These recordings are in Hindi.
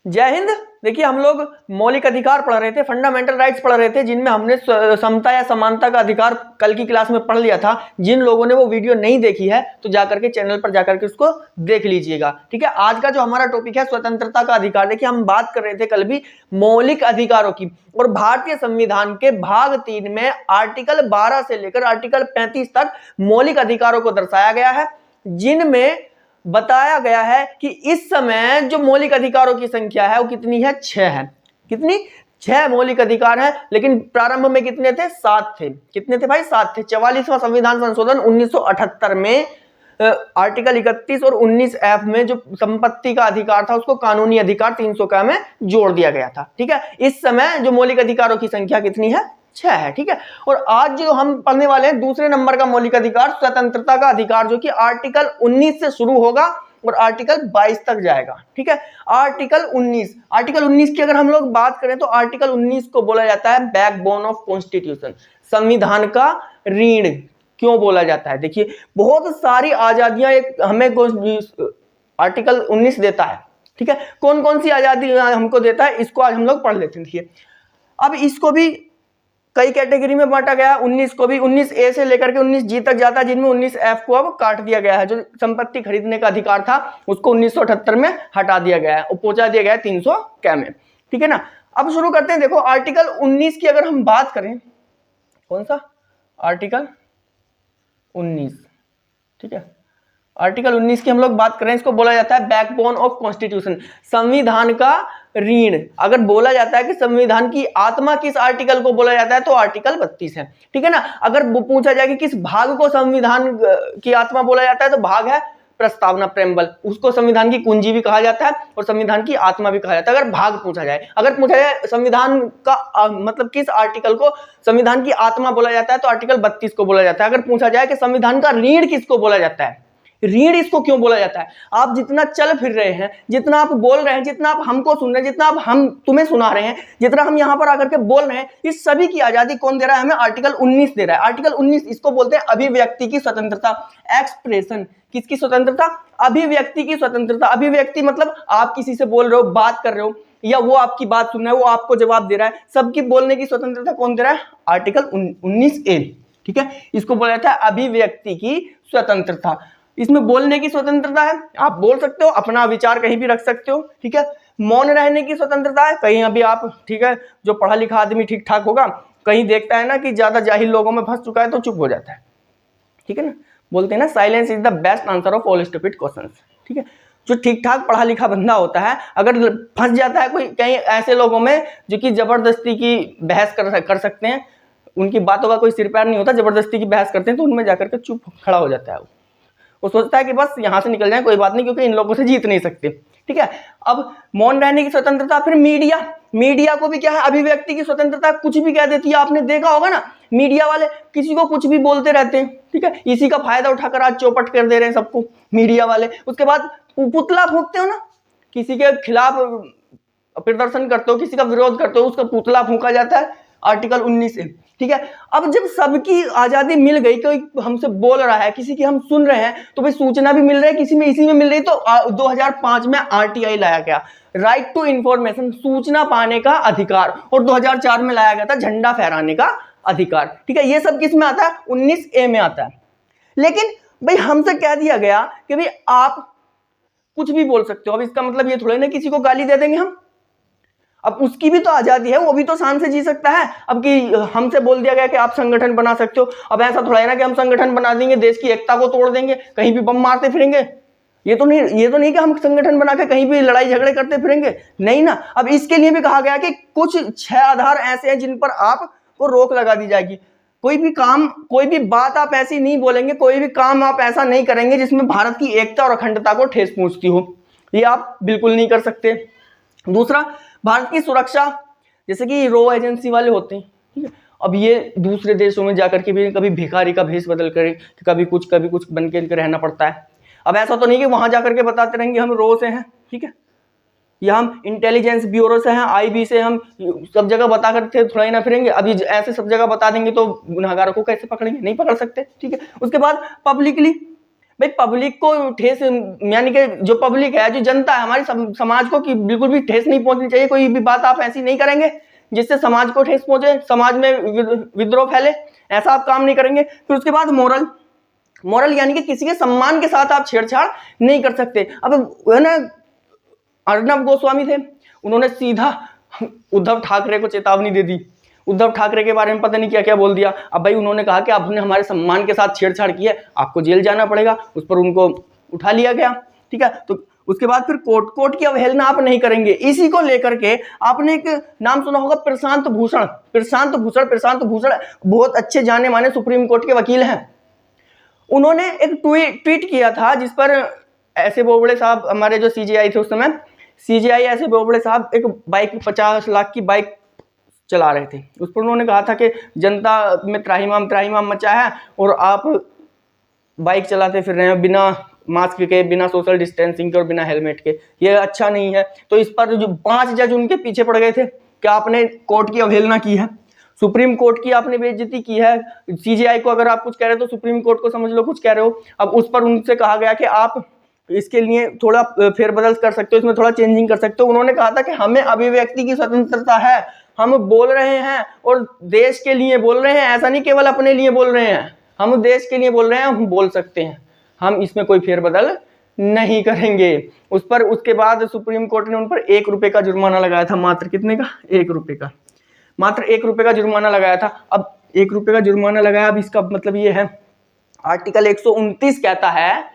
जय हिंद। देखिए, हम लोग मौलिक अधिकार पढ़ रहे थे, फंडामेंटल राइट्स पढ़ रहे थे, जिनमें हमने समता या समानता का अधिकार कल की क्लास में पढ़ लिया था। जिन लोगों ने वो वीडियो नहीं देखी है तो जाकर के चैनल पर जाकर के उसको देख लीजिएगा। ठीक है, आज का जो हमारा टॉपिक है स्वतंत्रता का अधिकार। देखिए, हम बात कर रहे थे कल भी मौलिक अधिकारों की, और भारतीय संविधान के भाग 3 में आर्टिकल 12 से लेकर आर्टिकल 35 तक मौलिक अधिकारों को दर्शाया गया है, जिनमें बताया गया है कि इस समय जो मौलिक अधिकारों की संख्या है वो कितनी है, 6 है। कितनी? 6 मौलिक अधिकार है। लेकिन प्रारंभ में कितने थे? 7 थे। कितने थे भाई? 7 थे। 44वां संविधान संशोधन 1978 में आर्टिकल 31 और 19F में जो संपत्ति का अधिकार था उसको कानूनी अधिकार 300 में जोड़ दिया गया था। ठीक है, इस समय जो मौलिक अधिकारों की संख्या कितनी है? 6 है। ठीक है, और आज जो हम पढ़ने वाले हैं दूसरे नंबर का मौलिक अधिकार स्वतंत्रता का अधिकार, जो कि आर्टिकल 19 से शुरू होगा और आर्टिकल 22 तक जाएगा। ठीक है, आर्टिकल 19 की अगर हम लोग बात करें तो आर्टिकल 19 को बोला जाता है बैकबोन ऑफ कॉन्स्टिट्यूशन, संविधान का रीढ़ क्यों बोला जाता है। देखिए, बहुत सारी आजादियां हमें आर्टिकल 19 देता है। ठीक है, कौन कौन सी आजादी हमको देता है इसको आज हम लोग पढ़ लेते हैं। देखिए, अब इसको भी कई कैटेगरी में बांटा गया। 19 को भी 19A से लेकर के 19G तक जाता है, जिनमें 19F को अब काट दिया गया है। जो संपत्ति खरीदने का अधिकार था उसको 1978 में हटा दिया गया है और पहुंचा दिया गया है 300 में। ठीक है ना, अब शुरू करते हैं। देखो, आर्टिकल 19 की अगर हम बात करें, कौन सा? आर्टिकल 19। ठीक है, आर्टिकल 19 की हम लोग बात करें, इसको बोला जाता है बैकबोन ऑफ कॉन्स्टिट्यूशन, संविधान का रीढ़। अगर बोला जाता है कि संविधान की आत्मा किस आर्टिकल को बोला जाता है तो आर्टिकल 32 है। ठीक है ना, अगर पूछा जाए कि किस भाग को संविधान की आत्मा बोला जाता है तो भाग है प्रस्तावना, प्रेम्बल। उसको संविधान की कुंजी भी कहा जाता है और संविधान की आत्मा भी कहा जाता है, अगर भाग पूछा जाए। अगर पूछा जाए संविधान का मतलब किस आर्टिकल को संविधान की आत्मा बोला जाता है तो आर्टिकल 32 को बोला जाता है। अगर पूछा जाए कि संविधान का रीढ़ किसको बोला जाता है, रीढ़ इसको क्यों बोला जाता है, आप जितना चल फिर रहे हैं, जितना आप बोल रहे हैं, जितना आप हमको सुन रहे हैं, जितना आप हम तुम्हें सुना रहे हैं, जितना हम यहाँ पर आकर के बोल रहे हैं, इस सभी की आजादी कौन दे रहा है हमें? आर्टिकल 19 दे रहा है। आर्टिकल 19 इसको बोलते हैं अभिव्यक्ति की स्वतंत्रता, एक्सप्रेशन। किसकी स्वतंत्रता? अभिव्यक्ति की स्वतंत्रता। अभिव्यक्ति मतलब आप किसी से बोल रहे हो, बात कर रहे हो, या वो आपकी बात सुन रहा है, वो आपको जवाब दे रहा है, सबकी बोलने की स्वतंत्रता कौन दे रहा है? Article 19A। ठीक है, इसको बोला जाता है अभिव्यक्ति की स्वतंत्रता। इसमें बोलने की स्वतंत्रता है, आप बोल सकते हो, अपना विचार कहीं भी रख सकते हो। ठीक है, मौन रहने की स्वतंत्रता है, कहीं अभी आप, ठीक है, जो पढ़ा लिखा आदमी ठीक ठाक होगा, कहीं देखता है ना कि ज्यादा जाहिल लोगों में फंस चुका है तो चुप हो जाता है। ठीक है ना, बोलते हैं ना silence is the best answer of all stupid questions. ठीक है, जो ठीक ठाक पढ़ा लिखा बंदा होता है अगर फंस जाता है कोई कहीं ऐसे लोगों में जो कि जबरदस्ती की बहस कर सकते हैं, उनकी बातों का कोई सिर पैर नहीं होता, जबरदस्ती की बहस करते हैं, तो उनमें जाकर के चुप खड़ा हो जाता है। वो सोचता है कि बस यहाँ से निकल जाए, कोई बात नहीं, क्योंकि इन लोगों से जीत नहीं सकते। ठीक है, अब मौन रहने की स्वतंत्रता। फिर मीडिया को भी क्या है? अभिव्यक्ति की स्वतंत्रता, कुछ भी कह देती है। आपने देखा होगा ना, मीडिया वाले किसी को कुछ भी बोलते रहते हैं। ठीक है, इसी का फायदा उठाकर आज चौपट कर दे रहे हैं सबको मीडिया वाले। उसके बाद पुतला फूंकते हो ना, किसी के खिलाफ प्रदर्शन करते हो, किसी का विरोध करते हो, उसका पुतला फूंका जाता है, आर्टिकल 19 से। ठीक है, अब जब सबकी आजादी मिल गई, कोई हमसे बोल रहा है, किसी की हम सुन रहे हैं, तो भाई सूचना भी मिल रही है, किसी में इसी में मिल रही, तो 2005 में RTI लाया गया, राइट टू इंफॉर्मेशन, सूचना पाने का अधिकार, और 2004 में लाया गया था झंडा फहराने का अधिकार। ठीक है, ये सब किस में आता है? 19A में आता है। लेकिन भाई हमसे कह दिया गया कि भाई आप कुछ भी बोल सकते हो। अब इसका मतलब ये थोड़ा ना किसी को गाली दे देंगे हम, अब उसकी भी तो आजादी है, वो भी तो शान से जी सकता है। अब कि हमसे बोल दिया गया कि आप संगठन बना सकते हो, अब ऐसा थोड़ा है ना कि हम संगठन बना देंगे, देश की एकता को तोड़ देंगे, कहीं भी बम मारते फिरेंगे। ये तो नहीं कि हम संगठन बना के कहीं भी लड़ाई झगड़े करते फिरेंगे, नहीं ना। अब इसके लिए भी कहा गया कि कुछ 6 आधार ऐसे हैं जिन पर आपको रोक लगा दी जाएगी। कोई भी काम, कोई भी बात आप ऐसी नहीं बोलेंगे, कोई भी काम आप ऐसा नहीं करेंगे जिसमें भारत की एकता और अखंडता को ठेस पहुंचती हो, ये आप बिल्कुल नहीं कर सकते। दूसरा, भारत की सुरक्षा, जैसे कि रॉ एजेंसी वाले होते हैं। ठीक है, अब ये दूसरे देशों में जाकर के भी कभी भिखारी का भेष बदल कर कभी कुछ बन के रहना पड़ता है। अब ऐसा तो नहीं कि वहां जाकर के बताते रहेंगे हम रॉ से हैं, ठीक है, या हम इंटेलिजेंस ब्यूरो से हैं, IB से, हम सब जगह बता करके थोड़ा ही ना फिरेंगे। अभी ऐसे सब जगह बता देंगे तो गुनहगारों को कैसे पकड़ेंगे? नहीं पकड़ सकते। ठीक है, उसके बाद पब्लिकली भाई पब्लिक को ठेस, यानी कि जो पब्लिक है, जो जनता है हमारी, समाज को कि बिल्कुल भी ठेस नहीं पहुंचनी चाहिए। कोई भी बात आप ऐसी नहीं करेंगे जिससे समाज को ठेस पहुंचे, समाज में विद्रोह फैले, ऐसा आप काम नहीं करेंगे। फिर उसके बाद मोरल यानी कि किसी के सम्मान के साथ आप छेड़छाड़ नहीं कर सकते। अब है ना, अर्णब गोस्वामी थे, उन्होंने सीधा उद्धव ठाकरे को चेतावनी दे दी। उद्धव ठाकरे के बारे में पता नहीं क्या क्या बोल दिया। अब भाई उन्होंने कहा कि आपने हमारे सम्मान के साथ छेड़छाड़ की है, आपको जेल जाना पड़ेगा। उस पर उनको उठा लिया गया, ठीक है। तो उसके बाद फिर कोर्ट की अवहेलना आप नहीं करेंगे। इसी को लेकर के आपने एक नाम सुना होगा, प्रशांत भूषण बहुत अच्छे जाने माने सुप्रीम कोर्ट के वकील हैं। उन्होंने एक ट्वीट किया था जिस पर ऐसे बोबड़े साहब, हमारे जो सीजेआई थे उस समय, सीजेआई ऐसे बोबड़े साहब एक बाइक 50 लाख की बाइक चला रहे थे। उस पर उन्होंने कहा था कि जनता में त्राहिमाम मचा है और आप बाइक चलाते फिर रहे हैं बिना मास्क के, बिना सोशल डिस्टेंसिंग के और बिना हेलमेट के, ये अच्छा नहीं है। तो इस पर जो 5 जज उनके पीछे पड़ गए थे कि आपने कोर्ट की अवहेलना की है, सुप्रीम कोर्ट की आपने बेइज्जती की है। सीजेआई को अगर आप कुछ कह रहे हो तो सुप्रीम कोर्ट को समझ लो कुछ कह रहे हो। अब उस पर उनसे कहा गया कि आप इसके लिए थोड़ा फेरबदल कर सकते हो, इसमें थोड़ा चेंजिंग कर सकते हो। उन्होंने कहा था कि हमें अभिव्यक्ति की स्वतंत्रता है, हम बोल रहे हैं और देश के लिए बोल रहे हैं, ऐसा नहीं केवल अपने लिए बोल रहे हैं, हम देश के लिए बोल रहे हैं, हम बोल सकते हैं, हम इसमें कोई फेरबदल नहीं करेंगे। उस पर उसके बाद सुप्रीम कोर्ट ने उन पर 1 रुपए का जुर्माना लगाया था। मात्र कितने का? 1 रुपए का, मात्र 1 रुपए का जुर्माना लगाया था। अब 1 रुपए का जुर्माना लगाया, अब इसका मतलब ये है, आर्टिकल 129 कहता है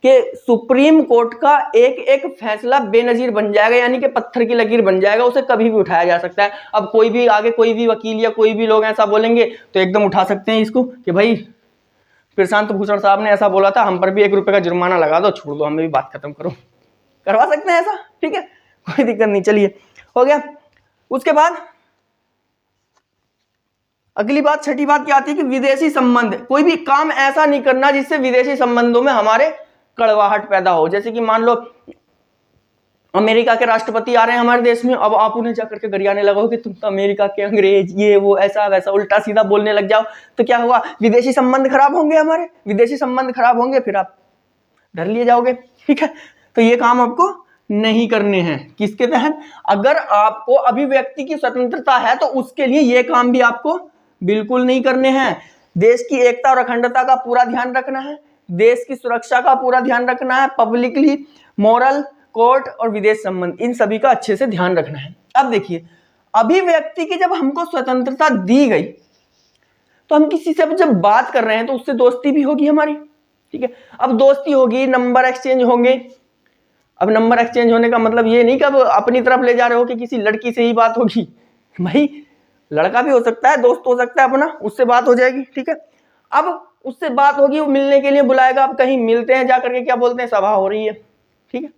कि सुप्रीम कोर्ट का एक फैसला बेनजीर बन जाएगा, यानी कि पत्थर की लकीर बन जाएगा, उसे कभी भी उठाया जा सकता है। अब कोई भी आगे कोई भी वकील या कोई भी लोग ऐसा बोलेंगे तो एकदम उठा सकते हैं इसको कि भाई प्रशांत भूषण साहब ने ऐसा बोला था, हम पर भी 1 रुपए का जुर्माना लगा दो, छोड़ दो, हमें भी बात खत्म करो, करवा सकते हैं ऐसा, ठीक है, कोई दिक्कत नहीं। चलिए, हो गया। उसके बाद अगली बात, छठी बात क्या आती है कि विदेशी संबंध, कोई भी काम ऐसा नहीं करना जिससे विदेशी संबंधों में हमारे कड़वाहट पैदा हो। जैसे कि मान लो अमेरिका के राष्ट्रपति आ रहे हैं हमारे देश में, अब आप उन्हें जाकर के गरियाने लगो कि तुम तो अमेरिका के अंग्रेज, ये वो ऐसा वैसा उल्टा सीधा बोलने लग जाओ, तो क्या होगा? विदेशी संबंध खराब होंगे, हमारे विदेशी संबंध खराब होंगे, फिर आप डर लिए जाओगे, ठीक है। तो ये काम आपको नहीं करने हैं। किसके तहत? अगर आपको अभिव्यक्ति की स्वतंत्रता है तो उसके लिए ये काम भी आपको बिल्कुल नहीं करने हैं। देश की एकता और अखंडता का पूरा ध्यान रखना है, देश की सुरक्षा का पूरा ध्यान रखना है, पब्लिकली, मोरल, कोर्ट और विदेश संबंध, इन सभी का अच्छे से ध्यान रखना है। अब देखिए, अभिव्यक्ति की जब हमको स्वतंत्रता दी गई तो हम किसी से जब बात कर रहे हैं तो उससे दोस्ती भी होगी हमारी, ठीक है। अब दोस्ती होगी, नंबर एक्सचेंज होंगे। अब नंबर एक्सचेंज होने का मतलब ये नहीं कि अब अपनी तरफ ले जा रहे हो कि किसी लड़की से ही बात होगी, भाई लड़का भी हो सकता है, दोस्त हो सकता है अपना, उससे बात हो जाएगी, ठीक है। अब उससे बात होगी, वो मिलने के लिए बुलाएगा, अब कहीं मिलते हैं जाकर के, क्या बोलते हैं, सभा हो रही है, ठीक है।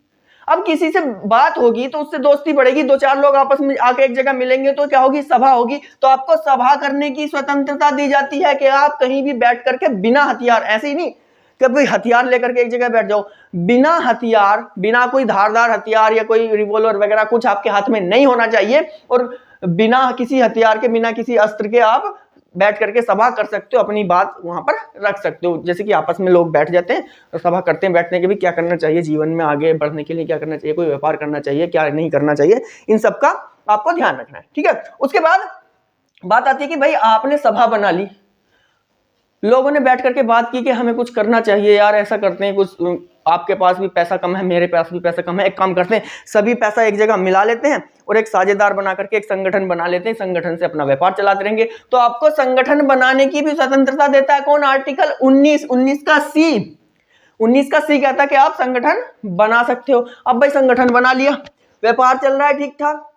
अब किसी से बात होगी तो उससे दोस्ती बढ़ेगी, 2-4 लोग आपस में आके एक जगह मिलेंगे तो क्या होगी, सभा होगी। तो आपको सभा करने की स्वतंत्रता दी जाती है कि आप कहीं भी बैठ करके बिना हथियार, ऐसे ही नहीं कि भाई हथियार लेकर के एक जगह बैठ जाओ, बिना हथियार, बिना कोई धारदार हथियार या कोई रिवॉल्वर वगैरह कुछ आपके हाथ में नहीं होना चाहिए, और बिना किसी हथियार के, बिना किसी अस्त्र के आप बैठ करके सभा कर सकते हो, अपनी बात वहां पर रख सकते हो। जैसे कि आपस में लोग बैठ जाते हैं और सभा करते हैं, बैठने के भी क्या करना चाहिए, जीवन में आगे बढ़ने के लिए क्या करना चाहिए, कोई व्यापार करना चाहिए, क्या नहीं करना चाहिए, इन सब का आपको ध्यान रखना है, ठीक है। उसके बाद बात आती है कि भाई आपने सभा बना ली, लोगों ने बैठ करके बात की कि हमें कुछ करना चाहिए यार, ऐसा करते हैं, कुछ आपके पास भी पैसा कम है, मेरे पास भी पैसा कम है, एक काम करते हैं, सभी पैसा एक जगह मिला लेते हैं और एक साझेदार बना करके एक संगठन बना लेते हैं, संगठन से अपना व्यापार चलाते रहेंगे। तो आपको संगठन बनाने की भी स्वतंत्रता देता है कौन? आर्टिकल 19 का सी। 19 का सी कहता है कि आप संगठन बना सकते हो। अब भाई संगठन बना लिया, व्यापार चल रहा है ठीक ठाक,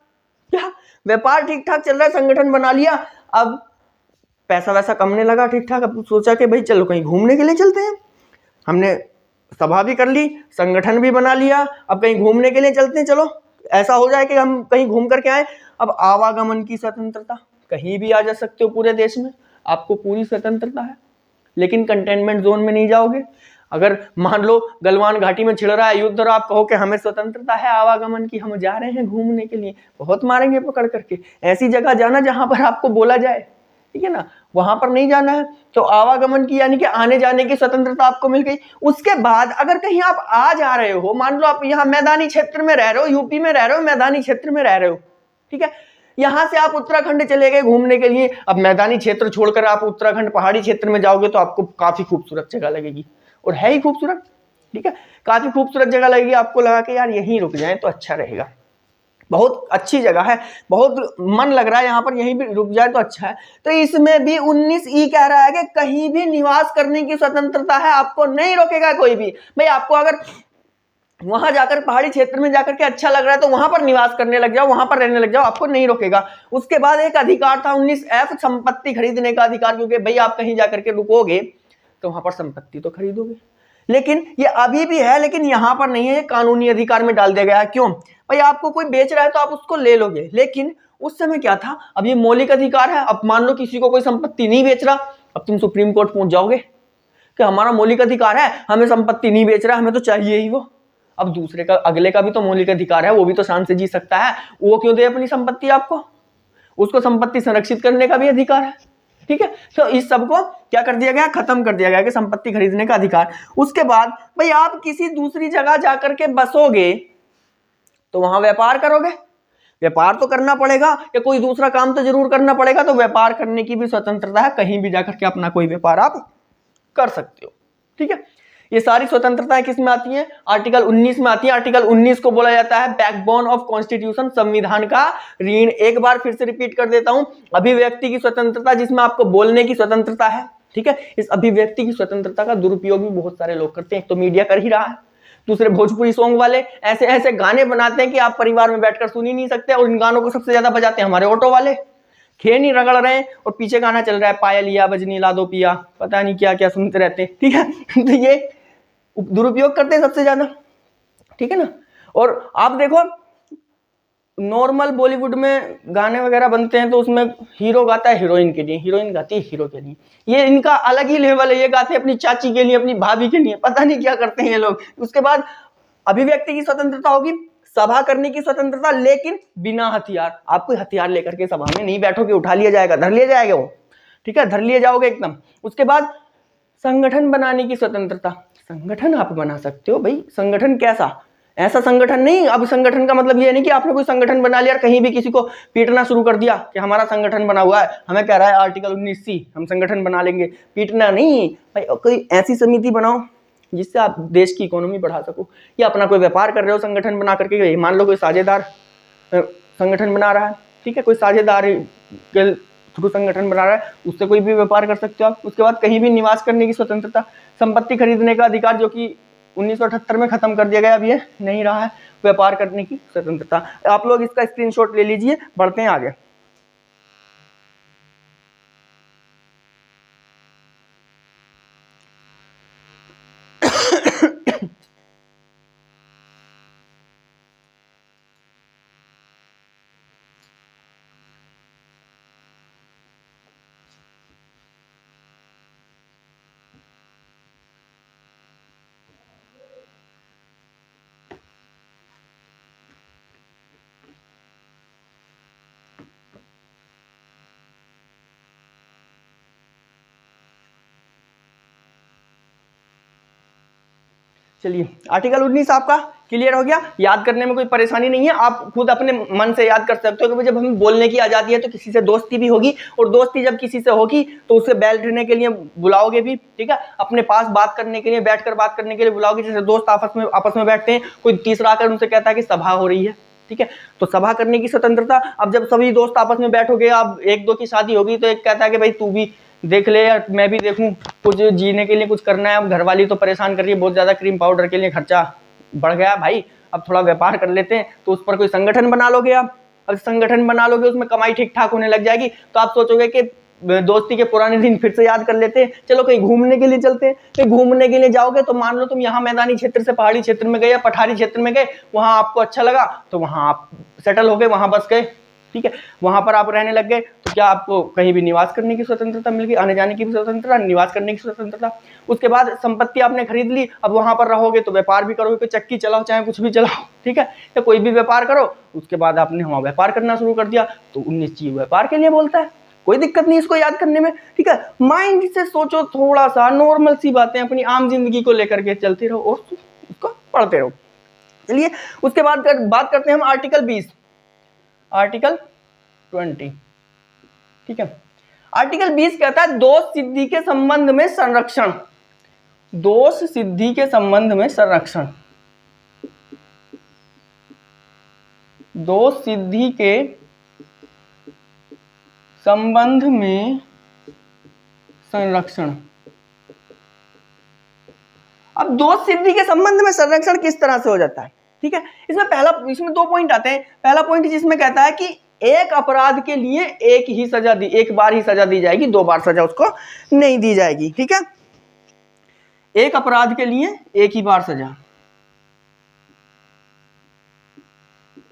क्या व्यापार ठीक ठाक चल रहा है, संगठन बना लिया, अब पैसा वैसा कमने लगा ठीक ठाक। अब सोचा कि भाई चलो कहीं घूमने के लिए चलते हैं, हमने सभा भी कर ली, संगठन भी बना लिया, अब कहीं घूमने के लिए चलते हैं, चलो ऐसा हो जाए कि हम कहीं घूम करके आए। अब आवागमन की स्वतंत्रता, कहीं भी आ जा सकते हो पूरे देश में, आपको पूरी स्वतंत्रता है, लेकिन कंटेनमेंट जोन में नहीं जाओगे। अगर मान लो गलवान घाटी में छिड़ रहा है युद्ध और आप कहो कि हमें स्वतंत्रता है आवागमन की, हम जा रहे हैं घूमने के लिए, बहुत मारेंगे पकड़ करके। ऐसी जगह जाना जहां पर आपको बोला जाए ठीक है ना, वहां पर नहीं जाना है। तो आवागमन की यानी कि आने जाने की स्वतंत्रता आपको मिल गई। उसके बाद अगर कहीं आप आ जा रहे हो, मान लो आप यहाँ मैदानी क्षेत्र में रह रहे हो, यूपी में रह रहे हो, मैदानी क्षेत्र में रह रहे हो, ठीक है, यहां से आप उत्तराखंड चले गए घूमने के लिए। अब मैदानी क्षेत्र छोड़कर आप उत्तराखंड पहाड़ी क्षेत्र में जाओगे तो आपको काफी खूबसूरत जगह लगेगी, और है ही खूबसूरत, ठीक है, काफी खूबसूरत जगह लगेगी। आपको लगा कि यार यहीं रुक जाए तो अच्छा रहेगा, बहुत अच्छी जगह है, बहुत मन लग रहा है यहाँ पर, यहीं भी रुक जाए तो अच्छा है। तो इसमें भी 19E कह रहा है कि कहीं भी निवास करने की स्वतंत्रता है, आपको नहीं रोकेगा कोई भी। भाई आपको अगर वहां जाकर पहाड़ी क्षेत्र में जाकर के अच्छा लग रहा है तो वहां पर निवास करने लग जाओ, वहां पर रहने लग जाओ, आपको नहीं रोकेगा। उसके बाद एक अधिकार था 19F, संपत्ति खरीदने का अधिकार, क्योंकि भाई आप कहीं जाकर के रुकोगे तो वहां पर संपत्ति तो खरीदोगे, लेकिन ये अभी भी है, लेकिन यहां पर नहीं है, ये कानूनी अधिकार में डाल दिया गया है। क्यों भाई, आपको कोई बेच रहा है तो आप उसको ले लोगे, लेकिन उस समय क्या था, अब ये मौलिक अधिकार है। अब मान लो किसी को कोई संपत्ति नहीं बेच रहा, अब तुम सुप्रीम कोर्ट पहुंच जाओगे कि हमारा मौलिक अधिकार है, हमें संपत्ति नहीं बेच रहा, हमें तो चाहिए ही वो। अब दूसरे का, अगले का भी तो मौलिक अधिकार है, वो भी तो शान से जी सकता है, वो क्यों दे अपनी संपत्ति आपको, उसको संपत्ति संरक्षित करने का भी अधिकार है, ठीक है। तो इस सब को क्या कर दिया गया, खत्म कर दिया गया कि संपत्ति खरीदने का अधिकार। उसके बाद भाई आप किसी दूसरी जगह जाकर के बसोगे तो वहां व्यापार करोगे, व्यापार तो करना पड़ेगा, या कोई दूसरा काम तो जरूर करना पड़ेगा, तो व्यापार करने की भी स्वतंत्रता है, कहीं भी जाकर के अपना कोई व्यापार आप कर सकते हो, ठीक है। ये सारी स्वतंत्रताएं किस में आती हैं, आर्टिकल 19 में आती है। आर्टिकल 19 को बोला जाता है बैकबोन ऑफ कॉन्स्टिट्यूशन, संविधान का रीढ़। एक बार फिर से रिपीट कर देता हूं, अभिव्यक्ति की स्वतंत्रता, जिसमें आपको बोलने की स्वतंत्रता है, ठीक है। इस अभिव्यक्ति की स्वतंत्रता का दुरुपयोग भी बहुत सारे लोग करते हैं, एक तो मीडिया कर ही रहा है, दूसरे भोजपुरी सॉन्ग वाले ऐसे ऐसे गाने बनाते हैं कि आप परिवार में बैठकर सुन ही नहीं सकते, और इन गानों को सबसे ज्यादा बजाते हैं हमारे ऑटो वाले, खेनी रगड़ रहे हैं और पीछे गाना चल रहा है पायल या बजनी ला दो पिया, पता नहीं क्या क्या सुनते रहते हैं, ठीक है। तो ये दुरुपयोग करते हैं सबसे ज्यादा, ठीक है ना। और आप देखो नॉर्मल बॉलीवुड में गाने वगैरह बनते हैं तो उसमें हीरो गाता है हीरोइन के लिए, हीरोइन गाती है हीरो के लिए, ये इनका अलग ही लेवल है, ये गाते हैं अपनी चाची के लिए, अपनी भाभी के लिए, पता नहीं क्या करते हैं ये लोग। उसके बाद अभिव्यक्ति की स्वतंत्रता होगी, सभा करने की स्वतंत्रता, लेकिन बिना हथियार। आप कोई हथियार लेकर के सभा में नहीं बैठोगे, उठा लिया जाएगा, धर लिया जाएगा वो, ठीक है, धर लिए जाओगे एकदम। उसके बाद संगठन बनाने की स्वतंत्रता, संगठन आप बना सकते हो भाई, संगठन कैसा, ऐसा संगठन नहीं। अब संगठन का मतलब ये नहीं कि आपने कोई संगठन बना लिया और कहीं भी किसी को पीटना शुरू कर दिया कि हमारा संगठन बना हुआ है, हमें कह रहा है आर्टिकल 19C हम संगठन बना लेंगे, पीटना नहीं भाई। कोई ऐसी समिति बनाओ जिससे आप देश की इकोनॉमी बढ़ा सको, या अपना कोई व्यापार कर रहे हो संगठन बना करके, मान लो कोई साझेदार संगठन बना रहा है, ठीक है, कोई साझेदार के थ्रू संगठन बना रहा है, उससे कोई भी व्यापार कर सकते हो आप। उसके बाद कहीं भी निवास करने की स्वतंत्रता, संपत्ति खरीदने का अधिकार जो कि 1978 में खत्म कर दिया गया, अब ये नहीं रहा है, व्यापार करने की स्वतंत्रता। आप लोग इसका स्क्रीनशॉट ले लीजिए, बढ़ते हैं आगे। चलिए, आर्टिकल 19 आपका क्लियर हो गया, याद करने में कोई परेशानी नहीं है, आप खुद अपने मन से याद कर सकते हो कि जब हमें बोलने की आज़ादी है तो किसी से दोस्ती भी होगी, और दोस्ती जब किसी से होगी तो उससे बैठने के लिए बुलाओगे भी, ठीक है, अपने पास बात करने के लिए, बैठकर बात करने के लिए बुलाओगे। जैसे दोस्त आपस में बैठते हैं, कोई तीसरा आकर उनसे कहता है कि सभा हो रही है, ठीक है, तो सभा करने की स्वतंत्रता। अब जब सभी दोस्त आपस में बैठोगे, अब एक दो की शादी होगी तो एक कहता है कि भाई तू भी देख ले यार, मैं भी देखूं, कुछ जीने के लिए कुछ करना है, अब घरवाली तो परेशान कर रही है बहुत ज्यादा, क्रीम पाउडर के लिए खर्चा बढ़ गया भाई, अब थोड़ा व्यापार कर लेते हैं, तो उस पर कोई संगठन बना लोगे आप। अब संगठन बना लोगे, उसमें कमाई ठीक ठाक होने लग जाएगी, तो आप सोचोगे कि दोस्ती के पुराने दिन फिर से याद कर लेते हैं, चलो कहीं घूमने के लिए चलते हैं। कहीं घूमने के लिए जाओगे तो मान लो तुम यहाँ मैदानी क्षेत्र से पहाड़ी क्षेत्र में गए या पठारी क्षेत्र में गए, वहां आपको अच्छा लगा तो वहां आप सेटल हो गए, वहां बस गए, ठीक है, वहां पर आप रहने लग गए, तो क्या आपको कहीं भी निवास करने की स्वतंत्रता मिल गई, आने जाने की भी स्वतंत्रता, निवास करने की स्वतंत्रता। उसके बाद संपत्ति आपने खरीद ली, अब वहां पर रहोगे तो व्यापार भी करोगे, कोई चक्की चलाओ चाहे कुछ भी चलाओ, ठीक है, या कोई भी व्यापार करो। उसके बाद आपने वहां व्यापार करना शुरू कर दिया, तो 19 व्यापार के लिए बोलता है, कोई दिक्कत नहीं इसको याद करने में, ठीक है। माइंड से सोचो, थोड़ा सा नॉर्मल सी बातें अपनी आम जिंदगी को लेकर के चलते रहो और इसको पढ़ते रहो। चलिए उसके बाद बात करते हैं हम आर्टिकल 20, आर्टिकल 20, ठीक है। आर्टिकल 20 कहता है दोष सिद्धि के संबंध में संरक्षण, दोष सिद्धि के संबंध में संरक्षण, दोष सिद्धि के संबंध में संरक्षण। अब दोष सिद्धि के संबंध में संरक्षण किस तरह से हो जाता है, ठीक है। इसमें 2 पॉइंट आते हैं। पहला पॉइंट जिसमें कहता है कि एक अपराध के लिए एक बार ही सजा दी जाएगी, 2 बार सजा उसको नहीं दी जाएगी, ठीक है। एक अपराध के लिए एक ही बार सजा,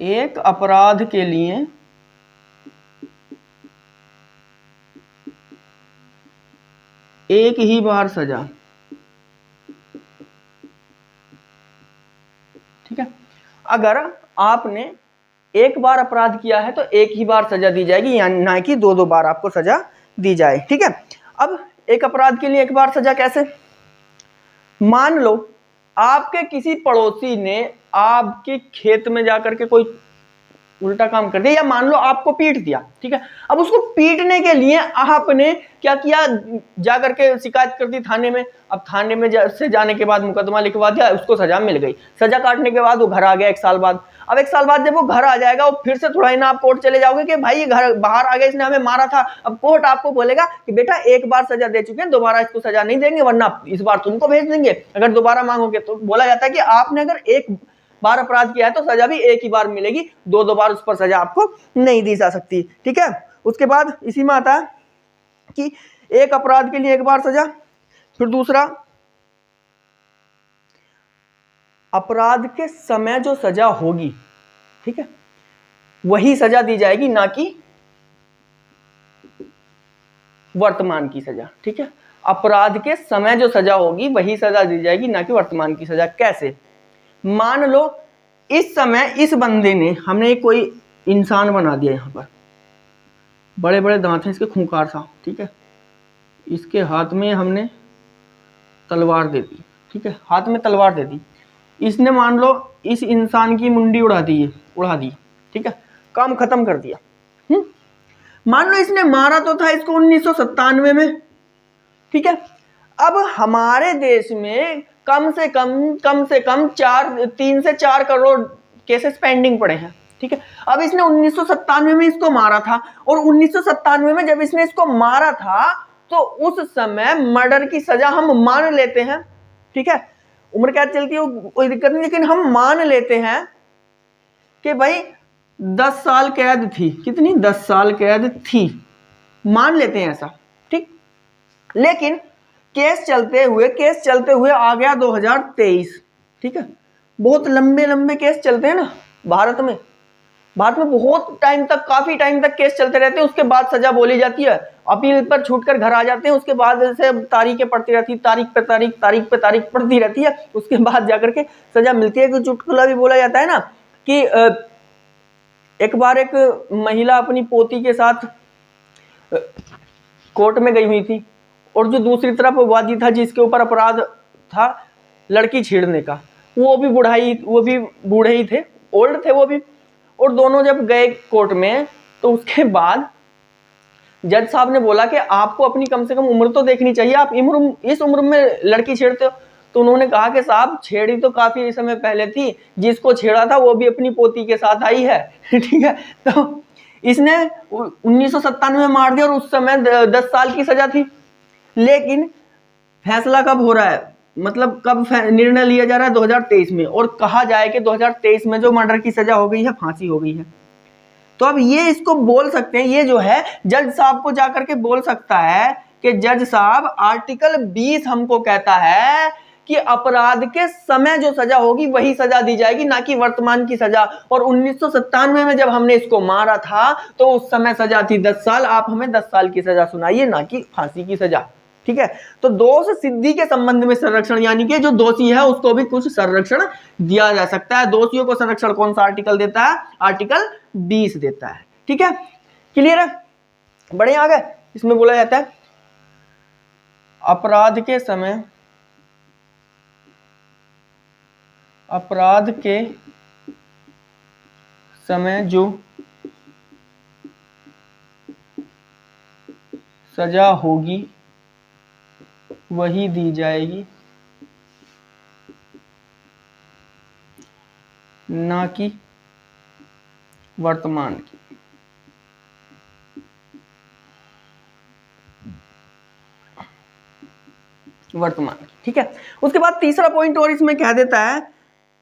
एक अपराध के लिए एक ही बार सजा, ठीक है। अगर आपने एक बार अपराध किया है तो एक ही बार सजा दी जाएगी, यानी ना कि 2 बार आपको सजा दी जाए, ठीक है। अब एक अपराध के लिए एक बार सजा कैसे? मान लो आपके किसी पड़ोसी ने आपके खेत में जाकर के कोई उल्टा काम कर दिया, या मान लो आपको पीट दिया, ठीक है। अब उसको पीटने के लिए आपने क्या किया, जाकर के शिकायत कर दी थाने में। अब थाने में से जाने के बाद मुकदमा लिखवा दिया, उसको सजा मिल गई। सजा काटने के बाद वो घर आ गया 1 साल बाद। अब 1 साल बाद जब वो घर आ जाएगा, वो फिर से थोड़ा ही ना आप कोर्ट चले जाओगे कि भाई ये घर बाहर आ गया, इसने हमें मारा था। अब कोर्ट आपको बोलेगा कि बेटा एक बार सजा दे चुके हैं, दोबारा इसको सजा नहीं देंगे, वरना इस बार तुमको भेज देंगे अगर दोबारा मांगोगे। तो बोला जाता है कि आपने अगर एक बार अपराध किया है तो सजा भी एक ही बार मिलेगी, 2 बार उस पर सजा आपको नहीं दी जा सकती, ठीक है। उसके बाद इसी में आता है कि एक अपराध के लिए एक बार सजा। फिर दूसरा, अपराध के समय जो सजा होगी, ठीक है, वही सजा दी जाएगी, ना कि वर्तमान की सजा, ठीक है। अपराध के समय जो सजा होगी वही सजा दी जाएगी, ना कि वर्तमान की सजा। कैसे? मान लो इस समय इस बंदे ने, हमने कोई इंसान बना दिया, यहाँ पर बड़े बड़े दांत हैं इसके, खूंखार सा, ठीक है। इसके हाथ में हमने तलवार दे दी, ठीक है, हाथ में तलवार दे दी। इसने मान लो इस इंसान की मुंडी उड़ा दी, ठीक है, काम खत्म कर दिया। मान लो इसने मारा तो था इसको 1997 में, ठीक है। अब हमारे देश में कम से कम 3 से 4 करोड़ केसेस पेंडिंग पड़े हैं, ठीक है। अब इसने 1997 में इसको मारा था, और 1997 में जब इसने इसको मारा था तो उस समय मर्डर की सजा हम मान लेते हैं, ठीक है। उम्र क्या चलती है कोई दिक्कत नहीं, लेकिन हम मान लेते हैं कि भाई 10 साल कैद थी। कितनी? 10 साल कैद थी, मान लेते हैं ऐसा, ठीक। लेकिन केस चलते हुए आ गया 2023, ठीक है। बहुत लंबे केस चलते हैं ना भारत में बहुत टाइम तक, काफी टाइम तक केस चलते रहते हैं। उसके बाद सजा बोली जाती है, अपील पर छूटकर घर आ जाते हैं। उसके बाद से तारीखें पड़ती रहती, तारीख पे तारीख पड़ती रहती है। उसके बाद जाकर के सजा मिलती है। कि चुटकुला भी बोला जाता है ना कि एक बार एक महिला अपनी पोती के साथ कोर्ट में गई हुई थी, और जो दूसरी तरफ वादी था जिसके ऊपर अपराध था लड़की छेड़ने का, वो भी बूढ़े ही थे, ओल्ड थे वो भी। और दोनों जब गए कोर्ट में, तो उसके बाद जज साहब ने बोला कि आपको अपनी कम से कम उम्र तो देखनी चाहिए, आप इस उम्र में लड़की छेड़ते हो। तो उन्होंने कहा कि साहब छेड़ी तो काफी समय पहले थी, जिसको छेड़ा था वो भी अपनी पोती के साथ आई है, ठीक है। तो इसने 1997 में मार दिया, और उस समय 10 साल की सजा थी। लेकिन फैसला कब हो रहा है, मतलब कब निर्णय लिया जा रहा है? 2023 में। और कहा जाए कि 2023 में जो मर्डर की सजा हो गई है, फांसी हो गई है। तो अब ये इसको बोल सकते हैं, ये जो है जज साहब को जाकर के बोल सकता है कि जज साहब आर्टिकल 20 हमको कहता है कि अपराध के समय जो सजा होगी वही सजा दी जाएगी, ना कि वर्तमान की सजा। और 1997 में जब हमने इसको मारा था तो उस समय सजा थी 10 साल, आप हमें 10 साल की सजा सुनाइए, ना कि फांसी की सजा, ठीक है। तो दोष सिद्धि के संबंध में संरक्षण, यानी कि जो दोषी है उसको भी कुछ संरक्षण दिया जा सकता है। दोषियों को संरक्षण कौन सा आर्टिकल देता है? आर्टिकल 20 देता है, ठीक है। क्लियर है? बढ़े आ गए। इसमें बोला जाता है अपराध के समय जो सजा होगी वही दी जाएगी, ना कि वर्तमान की। ठीक है। उसके बाद तीसरा पॉइंट और इसमें कह देता है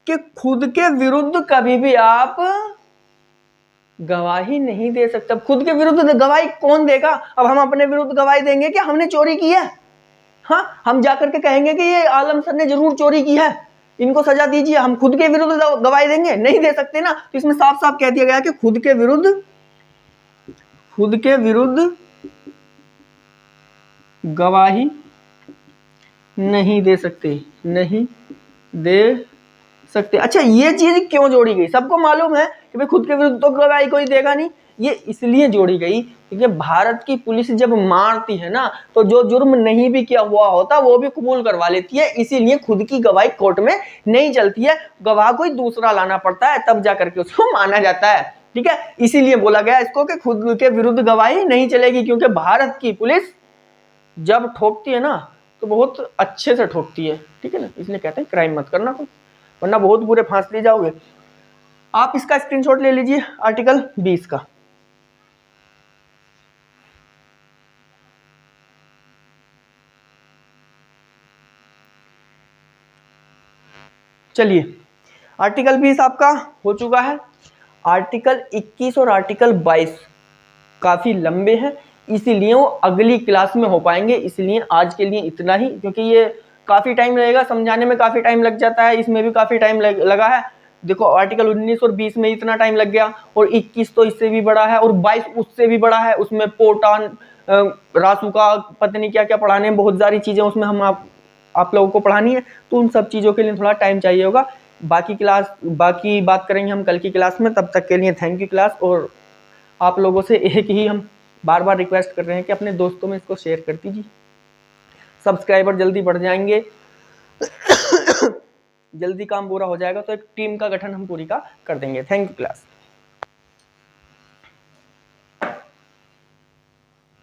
कि खुद के विरुद्ध कभी भी आप गवाही नहीं दे सकते। खुद के विरुद्ध गवाही कौन देगा? अब हम अपने विरुद्ध गवाही देंगे कि हमने चोरी की है? हाँ, हम जाकर के कहेंगे कि ये आलम सर ने जरूर चोरी की है, इनको सजा दीजिए। हम खुद के विरुद्ध गवाही देंगे? नहीं दे सकते ना। तो इसमें साफ साफ कह दिया गया कि खुद के विरुद्ध गवाही नहीं दे सकते। अच्छा, ये चीज क्यों जोड़ी गई? सबको मालूम है कि भाई खुद के विरुद्ध तो गवाही कोई देगा नहीं। ये इसलिए जोड़ी गई क्योंकि भारत की पुलिस जब मारती है ना, तो जो जुर्म नहीं भी किया हुआ होता वो भी कबूल करवा लेती है। इसीलिए खुद की गवाही कोर्ट में नहीं चलती है, गवाह कोई दूसरा लाना पड़ता है, तब जाकर के उसको माना जाता है। ठीक है, इसीलिए बोला गया इसको कि खुद के विरुद्ध गवाही नहीं चलेगी, क्योंकि भारत की पुलिस जब ठोकती है ना तो बहुत अच्छे से ठोकती है। ठीक है ना, इसलिए कहते हैं क्राइम मत करना, वरना बहुत बुरे फांस ले जाओगे। आप इसका स्क्रीनशॉट ले लीजिए आर्टिकल 20 का। चलिए, आर्टिकल 20 आपका हो चुका है। आर्टिकल 21 और आर्टिकल 22 काफी लंबे हैं, इसीलिए वो अगली क्लास में हो पाएंगे। इसलिए आज के लिए इतना ही, क्योंकि ये काफी टाइम लगेगा समझाने में, काफी टाइम लग जाता है, इसमें भी काफी टाइम लगा है। देखो आर्टिकल 19 और 20 में इतना टाइम लग गया, और 21 तो इससे भी बड़ा है, और 22 उससे भी बड़ा है। उसमें पोटान रासुका पता नहीं क्या क्या पढ़ाने, बहुत सारी चीजें उसमें हम आप लोगों को पढ़ानी है, तो उन सब चीजों के लिए थोड़ा टाइम चाहिए होगा। बाकी बात करेंगे हम कल की क्लास में। तब तक के लिए थैंक यू क्लास। और आप लोगों से एक ही हम बार बार रिक्वेस्ट कर रहे हैं कि अपने दोस्तों में इसको शेयर कर दीजिए, सब्सक्राइबर जल्दी बढ़ जाएंगे। जल्दी काम पूरा हो जाएगा तो एक टीम का गठन हम पूरी का कर देंगे। Thank you class.